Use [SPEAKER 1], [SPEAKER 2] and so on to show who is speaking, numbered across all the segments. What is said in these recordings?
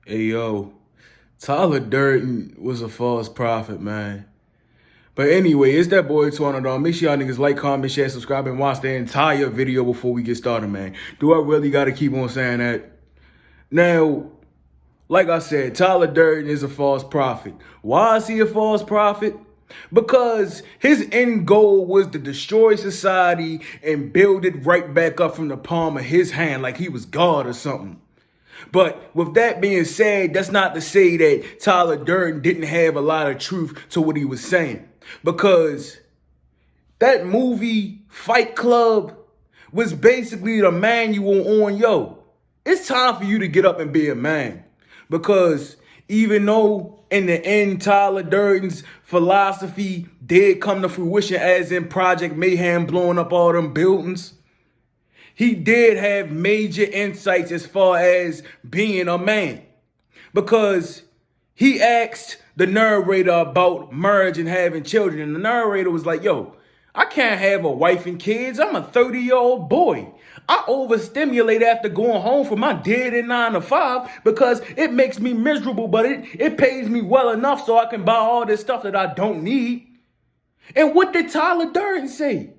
[SPEAKER 1] Hey yo, Tyler Durden was a false prophet, man. But anyway, it's that boy Tornado. Make sure y'all niggas like, comment, share, subscribe, and watch the entire video before we get started, man. Do I really gotta keep on saying that? Now, like I said, Tyler Durden is a false prophet. Why is he a false prophet? Because his end goal was to destroy society and build it right back up from the palm of his hand like he was God or something. But with that being said, that's not to say that Tyler Durden didn't have a lot of truth to what he was saying. Because that movie, Fight Club, was basically the manual on, yo, it's time for you to get up and be a man. Because even though in the end, Tyler Durden's philosophy did come to fruition, as in Project Mayhem blowing up all them buildings, he did have major insights as far as being a man. Because he asked the narrator about marriage and having children. And the narrator was like, yo, I can't have a wife and kids. I'm a 30-year-old boy. I overstimulate after going home from my dead and 9 to 5 because it makes me miserable, but it pays me well enough so I can buy all this stuff that I don't need. And what did Tyler Durden say?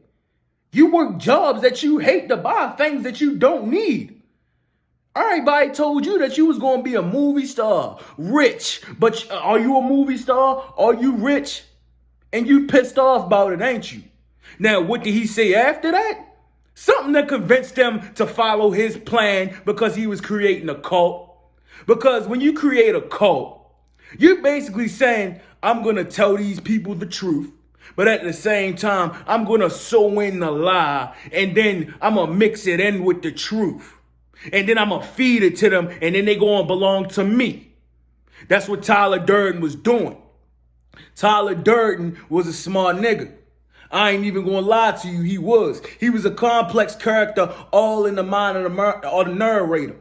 [SPEAKER 1] You work jobs that you hate to buy things that you don't need. Everybody told you that you was going to be a movie star, rich. But are you a movie star? Are you rich? And you pissed off about it, ain't you? Now, what did he say after that? Something that convinced them to follow his plan because he was creating a cult. Because when you create a cult, you're basically saying, I'm going to tell these people the truth. But at the same time, I'm going to sew in the lie, and then I'm going to mix it in with the truth. And then I'm going to feed it to them, and then they going to belong to me. That's what Tyler Durden was doing. Tyler Durden was a smart nigga. I ain't even going to lie to you, he was. He was a complex character all in the mind of the narrator.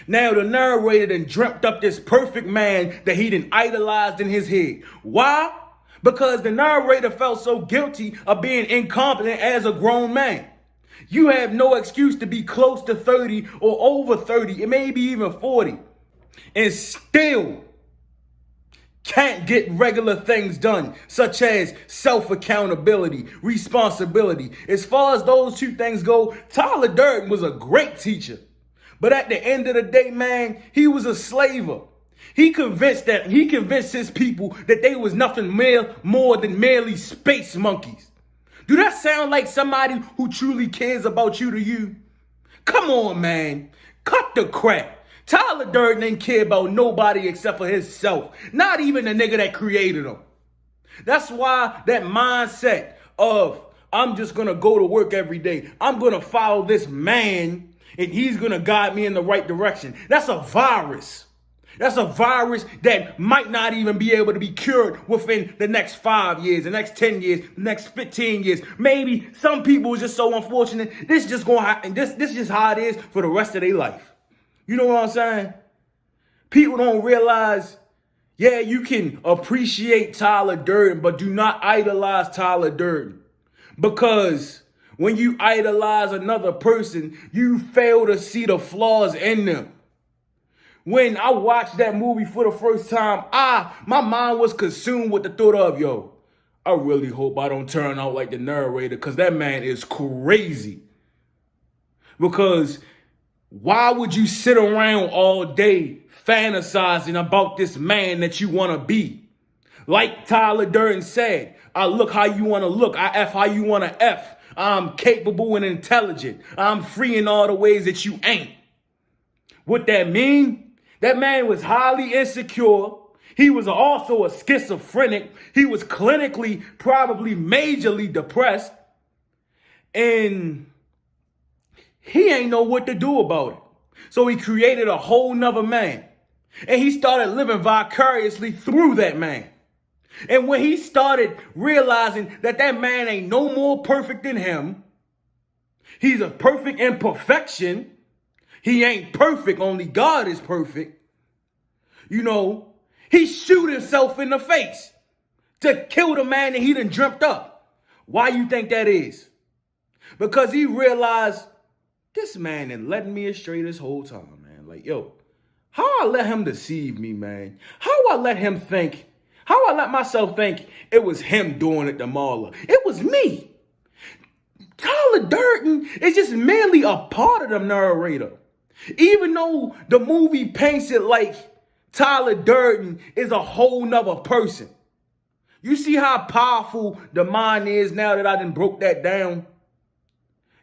[SPEAKER 1] Now, the narrator then dreamt up this perfect man that he done idolized in his head. Why? Because the narrator felt so guilty of being incompetent as a grown man. You have no excuse to be close to 30 or over 30, it may be even 40, and still can't get regular things done, such as self-accountability, responsibility. As far as those two things go, Tyler Durden was a great teacher. But at the end of the day, man, he was a slaver. He convinced his people that they was nothing more than merely space monkeys. Do that sound like somebody who truly cares about you to you? Come on, man. Cut the crap. Tyler Durden ain't care about nobody except for himself. Not even the nigga that created him. That's why that mindset of, I'm just going to go to work every day. I'm going to follow this man and he's going to guide me in the right direction. That's a virus. That's a virus that might not even be able to be cured within the next 5 years, the next 10 years, the next 15 years. Maybe some people are just so unfortunate. This just gonna happen. This is just how it is for the rest of their life. You know what I'm saying? People don't realize, yeah, you can appreciate Tyler Durden, but do not idolize Tyler Durden. Because when you idolize another person, you fail to see the flaws in them. When I watched that movie for the first time, my mind was consumed with the thought of, yo, I really hope I don't turn out like the narrator, because that man is crazy. Because why would you sit around all day fantasizing about this man that you want to be? Like Tyler Durden said, I look how you want to look. I F how you want to F. I'm capable and intelligent. I'm free in all the ways that you ain't. What that mean? That man was highly insecure. He was also a schizophrenic. He was clinically, probably majorly depressed. And he ain't know what to do about it. So he created a whole nother man. And he started living vicariously through that man. And when he started realizing that that man ain't no more perfect than him, he's a perfect imperfection. He ain't perfect, only God is perfect. You know, he shoot himself in the face to kill the man that he done dreamt up. Why you think that is? Because he realized, this man had led me astray this whole time, man. Like, yo, How I let him deceive me, man? How I let him think? How I let myself think it was him doing it to Marla? It was me. Tyler Durden is just merely a part of the narrator. Even though the movie paints it like Tyler Durden is a whole nother person. You see how powerful the mind is now that I done broke that down?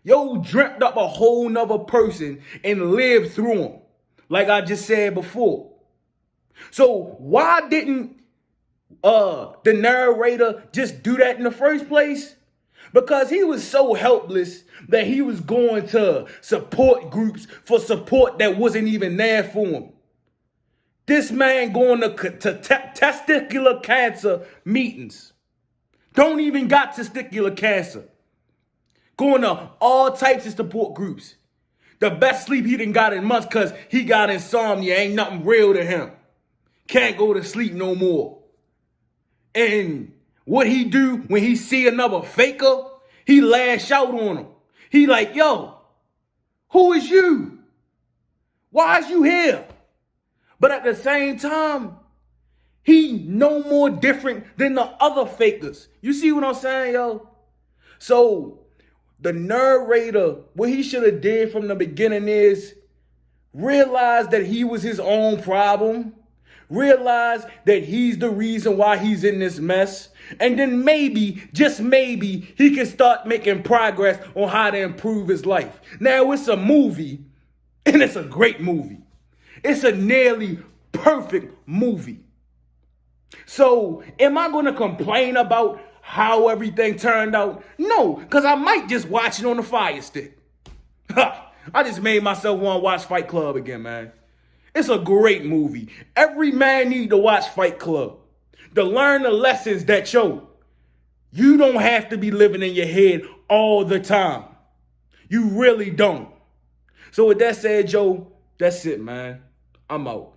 [SPEAKER 1] Yo dreamt up a whole nother person and lived through him, like I just said before. So why didn't the narrator just do that in the first place? Because he was so helpless that he was going to support groups for support that wasn't even there for him. This man going to testicular cancer meetings. Don't even got testicular cancer. Going to all types of support groups. The best sleep he done got in months because he got insomnia. Ain't nothing real to him. Can't go to sleep no more. And what he do when he see another faker? He lash out on him. He like, yo, who is you? Why is you here? But at the same time, he no more different than the other fakers. You see what I'm saying, yo? So the narrator, what he should have did from the beginning is realize that he was his own problem. Realize that he's the reason why he's in this mess. And then maybe, just maybe, he can start making progress on how to improve his life. Now, it's a movie, and it's a great movie. It's a nearly perfect movie. So, am I going to complain about how everything turned out? No, because I might just watch it on the Fire Stick. I just made myself want to watch Fight Club again, man. It's a great movie. Every man need to watch Fight Club to learn the lessons that you don't have to be living in your head all the time. You really don't. So with that said, Joe, that's it, man. I'm out.